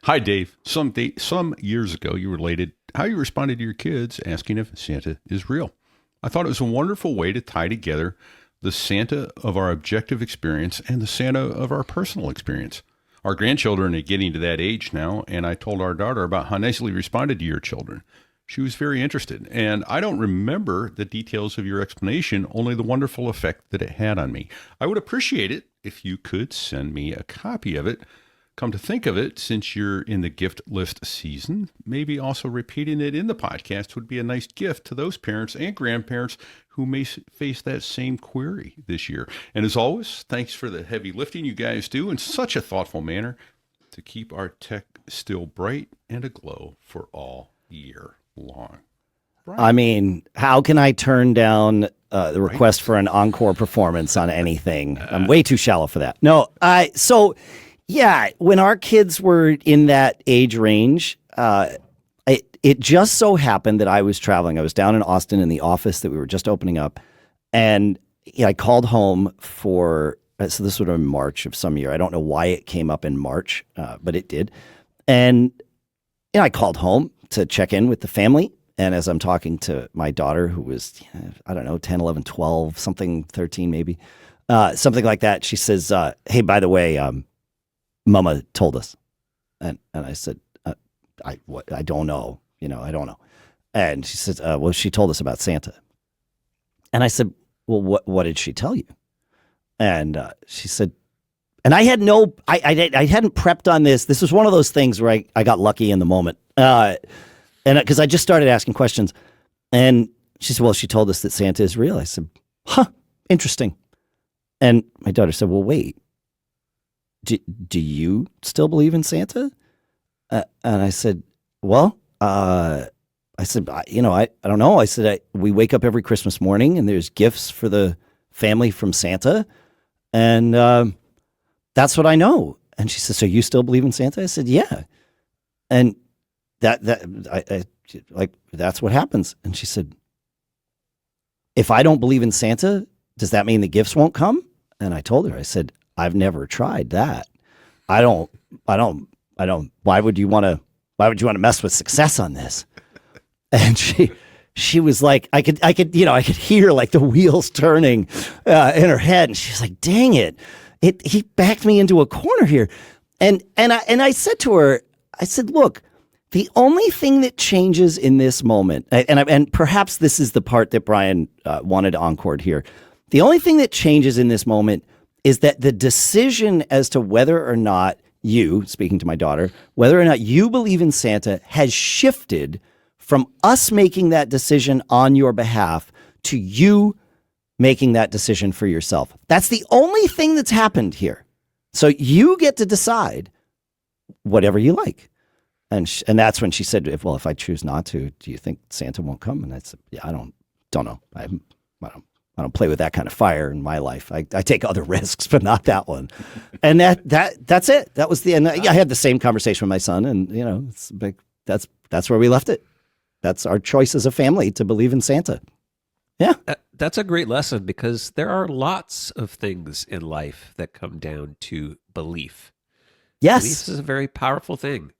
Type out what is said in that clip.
Hi, Dave. Some years ago, you related how you responded to your kids asking if Santa is real. I thought it was a wonderful way to tie together the Santa of our objective experience and the Santa of our personal experience. Our grandchildren are getting to that age now, and I told our daughter about how nicely you responded to your children. She was very interested, and I don't remember the details of your explanation, only the wonderful effect that it had on me. I would appreciate it if you could send me a copy of it. Come to think of it, since you're in the gift list season, maybe also repeating it in the podcast would be a nice gift to those parents and grandparents who may face that same query this year. And as always, thanks for the heavy lifting you guys do in such a thoughtful manner to keep our tech still bright and aglow for all year long. Brian. I mean, how can I turn down the request for an encore performance on anything? I'm way too shallow for that. No, yeah, when our kids were in that age range, it just so happened that I was traveling. I was down in Austin in the office that we were just opening up, and I called home for, so this would have been March of some year. I don't know why it came up in March, but it did. And I called home to check in with the family, and as I'm talking to my daughter, who was, I don't know, 10, 11, 12, something, 13 maybe, something like that, she says, hey, by the way, Mama told us, and I said, I don't know, I don't know. And she says, well, she told us about Santa. And I said, well, what did she tell you? And she said, and I had I hadn't prepped on this. This was one of those things where I got lucky in the moment, and because I just started asking questions, and she said, well, she told us that Santa is real. I said, huh, interesting. And my daughter said, well, wait. Do you still believe in Santa? And I said, well, I don't know. I said, we wake up every Christmas morning and there's gifts for the family from Santa. And that's what I know. And she said, so you still believe in Santa? I said, yeah. And that's what happens. And she said, if I don't believe in Santa, does that mean the gifts won't come? And I told her, I said, I've never tried that. I don't. Why would you want to mess with success on this? And she was like, I could hear like the wheels turning in her head, and she's like, dang it, he backed me into a corner here. And I said to her, I said, look, the only thing that changes in this moment, and perhaps this is the part that Brian wanted encored here. The only thing that changes in this moment is that the decision as to whether or not you, speaking to my daughter, whether or not you believe in Santa has shifted from us making that decision on your behalf to you making that decision for yourself. That's the only thing that's happened here. So you get to decide whatever you like. And that's when she said, if I choose not to, do you think Santa won't come? And I said, yeah, I don't know. I don't play with that kind of fire in my life. I take other risks, but not that one. And that's it. That was the end. I had the same conversation with my son, and it's big. That's where we left it. That's our choice as a family to believe in Santa. Yeah, that's a great lesson, because there are lots of things in life that come down to belief. Yes, belief is a very powerful thing.